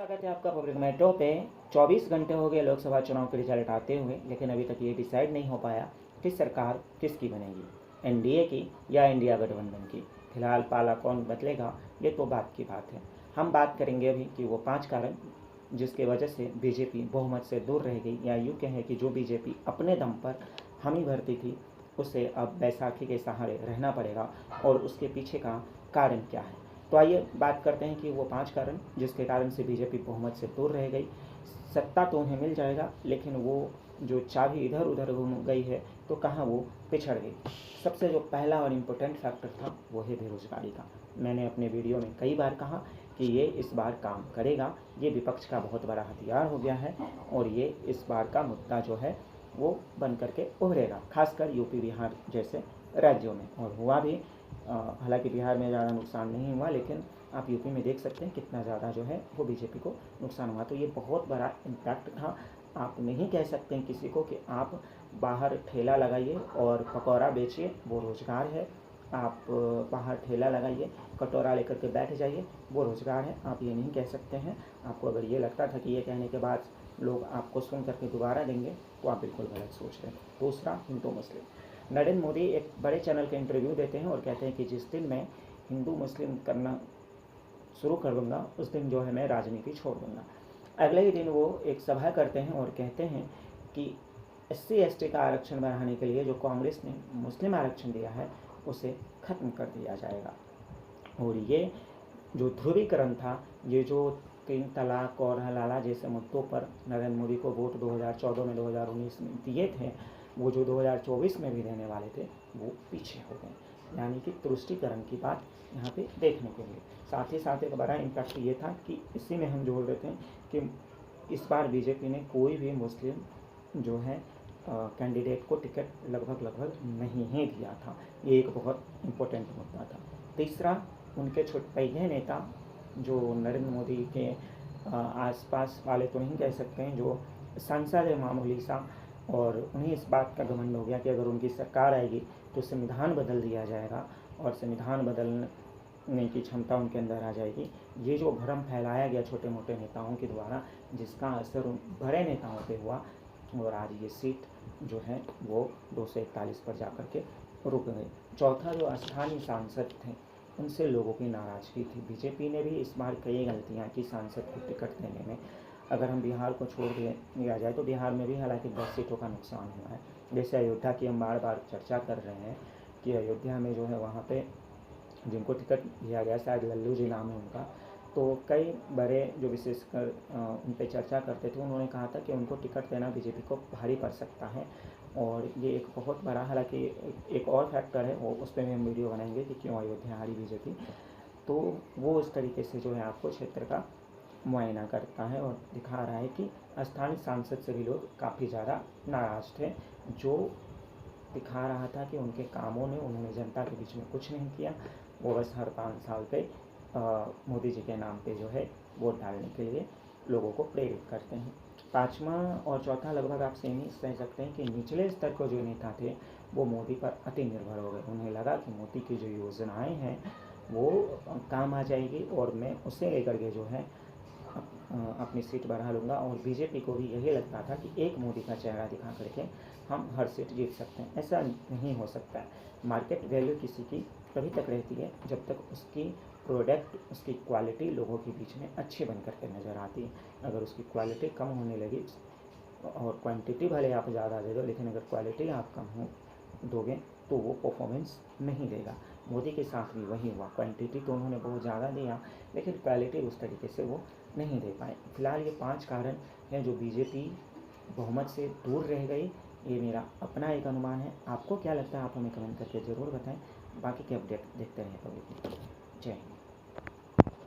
स्वागत है आपका पब्लिक मेट्रो पे। 24 घंटे हो गए लोकसभा चुनाव के रिजल्ट आते हुए, लेकिन अभी तक ये डिसाइड नहीं हो पाया कि सरकार किसकी बनेगी, एनडीए की या इंडिया गठबंधन की। फिलहाल पाला कौन बदलेगा ये तो बात की बात है। हम बात करेंगे अभी कि वो 5 कारण जिसके वजह से बीजेपी बहुमत से दूर रह गई, या यूँ कहें कि जो बीजेपी अपने दम पर हामी भरती थी उसे अब बैसाखी के सहारे रहना पड़ेगा, और उसके पीछे का कारण क्या है। तो आइए बात करते हैं कि वो 5 कारण जिसके कारण से बीजेपी बहुमत से दूर रह गई। सत्ता तो उन्हें मिल जाएगा, लेकिन वो जो चाबी इधर उधर घूम गई है तो कहाँ वो पिछड़ गई। सबसे जो पहला और इम्पोर्टेंट फैक्टर था वो है बेरोजगारी का। मैंने अपने वीडियो में कई बार कहा कि ये इस बार काम करेगा, ये विपक्ष का बहुत बड़ा हथियार हो गया है और ये इस बार का मुद्दा जो है वो बन करके उभरेगा, खासकर यूपी बिहार जैसे राज्यों में। और हुआ भी, हालांकि बिहार में ज़्यादा नुकसान नहीं हुआ, लेकिन आप यूपी में देख सकते हैं कितना ज़्यादा जो है वो बीजेपी को नुकसान हुआ। तो ये बहुत बड़ा इम्पैक्ट था। आप नहीं कह सकते हैं किसी को कि आप बाहर ठेला लगाइए और पकौड़ा बेचिए, वो रोज़गार है। आप बाहर ठेला लगाइए, कटोरा लेकर के बैठ जाइए, वो रोज़गार है। आप ये नहीं कह सकते हैं। आपको अगर ये लगता था कि ये कहने के बाद लोग आपको सुन करके दोबारा देंगे तो आप बिल्कुल गलत सोच रहे हैं। दूसरा, हिंदू मुस्लिम। नरेंद्र मोदी एक बड़े चैनल के इंटरव्यू देते हैं और कहते हैं कि जिस दिन मैं हिंदू मुस्लिम करना शुरू कर दूँगा उस दिन जो है मैं राजनीति छोड़ दूँगा। अगले ही दिन वो एक सभा करते हैं और कहते हैं कि SC/ST का आरक्षण बढ़ाने के लिए जो कांग्रेस ने मुस्लिम आरक्षण दिया है उसे ख़त्म कर दिया जाएगा। और ये जो ध्रुवीकरण था, ये जो 3 तलाक और हलाला जैसे मुद्दों पर नरेंद्र मोदी को वोट 2014 में 2019 में दिए थे, वो जो 2024 में भी देने वाले थे वो पीछे हो गए। यानी कि तुष्टीकरण की बात यहाँ पे देखने को मिली। साथ ही साथ एक बड़ा इम्पैक्ट ये था कि इसी में हम जोड़ देते हैं कि इस बार बीजेपी ने कोई भी मुस्लिम जो है कैंडिडेट को टिकट लगभग नहीं ही दिया था। ये एक बहुत इम्पोर्टेंट मुद्दा था। तीसरा, उनके छुटपैठे नेता जो नरेंद्र मोदी के आसपास वाले तो नहीं कह सकते हैं, जो सांसद है मामूली सा, और उन्हें इस बात का घमंड हो गया कि अगर उनकी सरकार आएगी तो संविधान बदल दिया जाएगा और संविधान बदलने की क्षमता उनके अंदर आ जाएगी। ये जो भ्रम फैलाया गया छोटे मोटे नेताओं के द्वारा, जिसका असर उन बड़े नेताओं पे हुआ, और आज ये सीट जो है वो 241 पर जा कर के रुक गई। चौथा, जो स्थानीय सांसद थे उनसे लोगों की नाराज़गी थी। बीजेपी ने भी इस बार कई गलतियां की सांसद को टिकट देने में। अगर हम बिहार को छोड़ दिया जाए तो बिहार में भी हालांकि 10 सीटों का नुकसान हुआ है। जैसे अयोध्या की हम बार बार चर्चा कर रहे हैं कि अयोध्या में जो है वहाँ पे जिनको टिकट दिया गया, शायद लल्लू जी नाम है उनका, तो कई बड़े जो विशेषकर उन पर चर्चा करते थे उन्होंने कहा था कि उनको टिकट देना बीजेपी को भारी पड़ सकता है। और ये एक बहुत बड़ा, हालांकि एक और फैक्टर है, वो उस पर भी हम वीडियो बनाएंगे कि क्यों अयोध्या हारी बीजेपी। तो वो उस तरीके से जो है आपको क्षेत्र का मुआयना करता है और दिखा रहा है कि स्थानीय सांसद से भी लोग काफ़ी ज़्यादा नाराज़ थे, जो दिखा रहा था कि उनके कामों ने, उन्होंने जनता के बीच में कुछ नहीं किया। वो बस हर 5 साल पे मोदी जी के नाम पे जो है वोट डालने के लिए लोगों को प्रेरित करते हैं। पाँचवा और चौथा लगभग आप सेम ही कह सकते हैं कि निचले स्तर को जो नेता थे वो मोदी पर अति निर्भर हो गए। उन्हें लगा कि मोदी की जो योजनाएं हैं वो काम आ जाएगी और मैं उसे लेकर के जो है अपनी सीट बढ़ा लूँगा। और बीजेपी को भी यही लगता था कि एक मोदी का चेहरा दिखा करके हम हर सीट जीत सकते हैं। ऐसा नहीं हो सकता है। मार्केट वैल्यू किसी की तभी तक रहती है जब तक उसकी प्रोडक्ट, उसकी क्वालिटी लोगों के बीच में अच्छी बन करके नज़र आती है। अगर उसकी क्वालिटी कम होने लगी और क्वांटिटी भले आप ज़्यादा दे दो, लेकिन अगर क्वालिटी आप कम दोगे तो वो परफॉर्मेंस नहीं देगा। मोदी के साथ भी वही हुआ। क्वांटिटी तो उन्होंने बहुत ज़्यादा दिया, लेकिन क्वालिटी उस तरीके से वो नहीं दे पाए। फिलहाल ये 5 कारण हैं जो बीजेपी बहुमत से दूर रह गई। ये मेरा अपना एक अनुमान है। आपको क्या लगता है आप हमें कमेंट करके ज़रूर बताएं। बाकी के अपडेट देखते रहें कभी। जय हिंद।